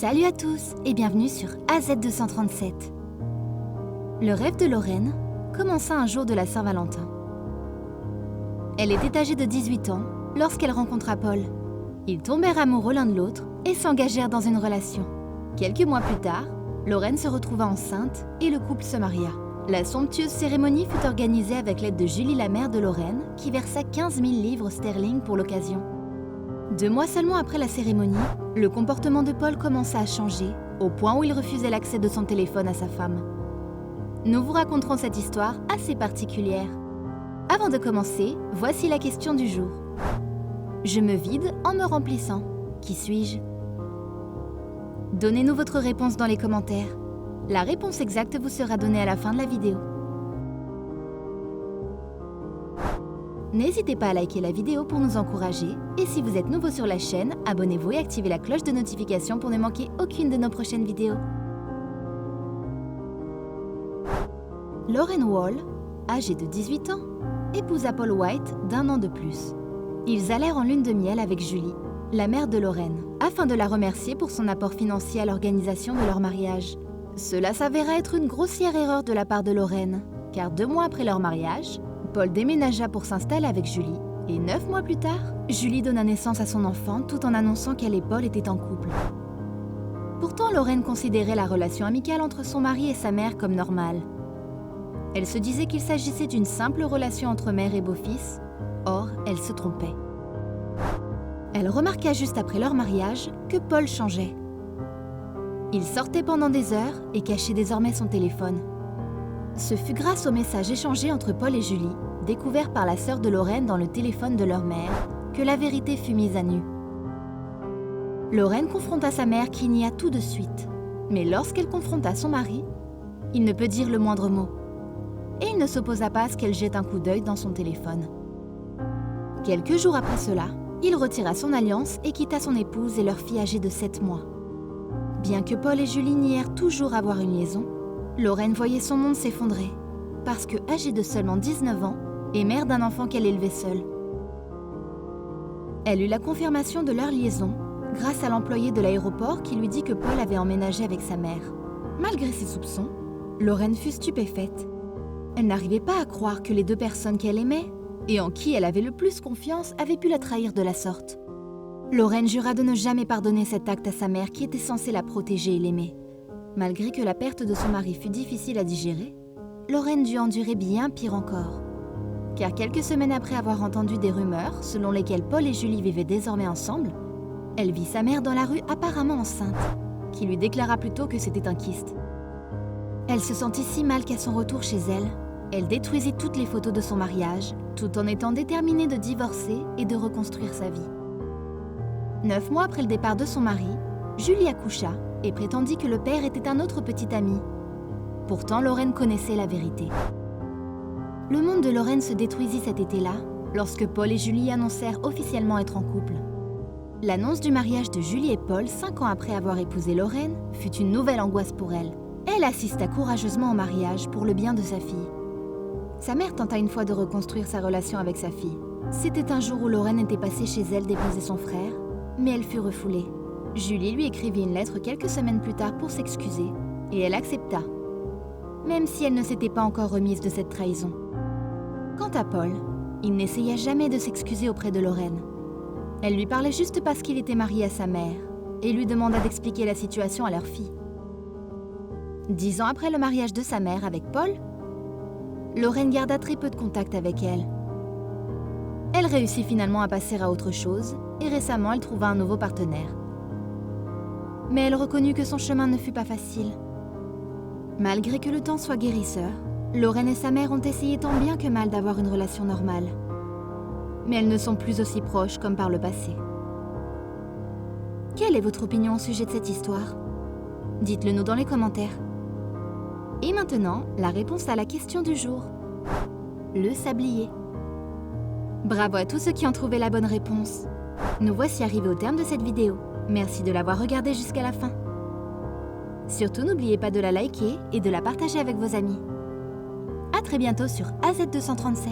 Salut à tous et bienvenue sur AZ237. Le rêve de Lorraine commença un jour de la Saint-Valentin. Elle était âgée de 18 ans lorsqu'elle rencontra Paul. Ils tombèrent amoureux l'un de l'autre et s'engagèrent dans une relation. Quelques mois plus tard, Lorraine se retrouva enceinte et le couple se maria. La somptueuse cérémonie fut organisée avec l'aide de Julie, la mère de Lorraine, qui versa 15 000 livres sterling pour l'occasion. 2 mois seulement après la cérémonie, le comportement de Paul commença à changer, au point où il refusait l'accès de son téléphone à sa femme. Nous vous raconterons cette histoire assez particulière. Avant de commencer, voici la question du jour. Je me vide en me remplissant. Qui suis-je? Donnez-nous votre réponse dans les commentaires. La réponse exacte vous sera donnée à la fin de la vidéo. N'hésitez pas à liker la vidéo pour nous encourager et si vous êtes nouveau sur la chaîne, abonnez-vous et activez la cloche de notification pour ne manquer aucune de nos prochaines vidéos. Lorraine Wall, âgée de 18 ans, épousa Paul White d'1 an de plus. Ils allèrent en lune de miel avec Julie, la mère de Lorraine, afin de la remercier pour son apport financier à l'organisation de leur mariage. Cela s'avéra être une grossière erreur de la part de Lorraine, car 2 mois après leur mariage, Paul déménagea pour s'installer avec Julie, et 9 mois plus tard, Julie donna naissance à son enfant tout en annonçant qu'elle et Paul étaient en couple. Pourtant, Lorraine considérait la relation amicale entre son mari et sa mère comme normale. Elle se disait qu'il s'agissait d'une simple relation entre mère et beau-fils, or elle se trompait. Elle remarqua juste après leur mariage que Paul changeait. Il sortait pendant des heures et cachait désormais son téléphone. Ce fut grâce aux messages échangés entre Paul et Julie, découverts par la sœur de Lorraine dans le téléphone de leur mère, que la vérité fut mise à nu. Lorraine confronta sa mère qui nia tout de suite, mais lorsqu'elle confronta son mari, il ne peut dire le moindre mot. Et il ne s'opposa pas à ce qu'elle jette un coup d'œil dans son téléphone. Quelques jours après cela, il retira son alliance et quitta son épouse et leur fille âgée de 7 mois. Bien que Paul et Julie nièrent toujours avoir une liaison, Lorraine voyait son monde s'effondrer, parce que, âgée de seulement 19 ans, et mère d'un enfant qu'elle élevait seule. Elle eut la confirmation de leur liaison grâce à l'employé de l'aéroport qui lui dit que Paul avait emménagé avec sa mère. Malgré ses soupçons, Lorraine fut stupéfaite. Elle n'arrivait pas à croire que les 2 personnes qu'elle aimait, et en qui elle avait le plus confiance, avaient pu la trahir de la sorte. Lorraine jura de ne jamais pardonner cet acte à sa mère qui était censée la protéger et l'aimer. Malgré que la perte de son mari fut difficile à digérer, Lorraine dut endurer bien pire encore. Car quelques semaines après avoir entendu des rumeurs selon lesquelles Paul et Julie vivaient désormais ensemble, elle vit sa mère dans la rue apparemment enceinte, qui lui déclara plutôt que c'était un kyste. Elle se sentit si mal qu'à son retour chez elle, elle détruisit toutes les photos de son mariage, tout en étant déterminée de divorcer et de reconstruire sa vie. 9 mois après le départ de son mari, Julie accoucha et prétendit que le père était un autre petit ami. Pourtant, Lorraine connaissait la vérité. Le monde de Lorraine se détruisit cet été-là, lorsque Paul et Julie annoncèrent officiellement être en couple. L'annonce du mariage de Julie et Paul, 5 ans après avoir épousé Lorraine, fut une nouvelle angoisse pour elle. Elle assista courageusement au mariage pour le bien de sa fille. Sa mère tenta une fois de reconstruire sa relation avec sa fille. C'était un jour où Lorraine était passée chez elle déposer son frère, mais elle fut refoulée. Julie lui écrivit une lettre quelques semaines plus tard pour s'excuser, et elle accepta, même si elle ne s'était pas encore remise de cette trahison. Quant à Paul, il n'essaya jamais de s'excuser auprès de Lorraine. Elle lui parlait juste parce qu'il était marié à sa mère, et lui demanda d'expliquer la situation à leur fille. 10 ans après le mariage de sa mère avec Paul, Lorraine garda très peu de contact avec elle. Elle réussit finalement à passer à autre chose, et récemment elle trouva un nouveau partenaire. Mais elle reconnut que son chemin ne fut pas facile. Malgré que le temps soit guérisseur, Lorraine et sa mère ont essayé tant bien que mal d'avoir une relation normale. Mais elles ne sont plus aussi proches comme par le passé. Quelle est votre opinion au sujet de cette histoire? Dites-le nous dans les commentaires. Et maintenant, la réponse à la question du jour. Le sablier. Bravo à tous ceux qui ont trouvé la bonne réponse. Nous voici arrivés au terme de cette vidéo. Merci de l'avoir regardée jusqu'à la fin. Surtout, n'oubliez pas de la liker et de la partager avec vos amis. À très bientôt sur AZ237.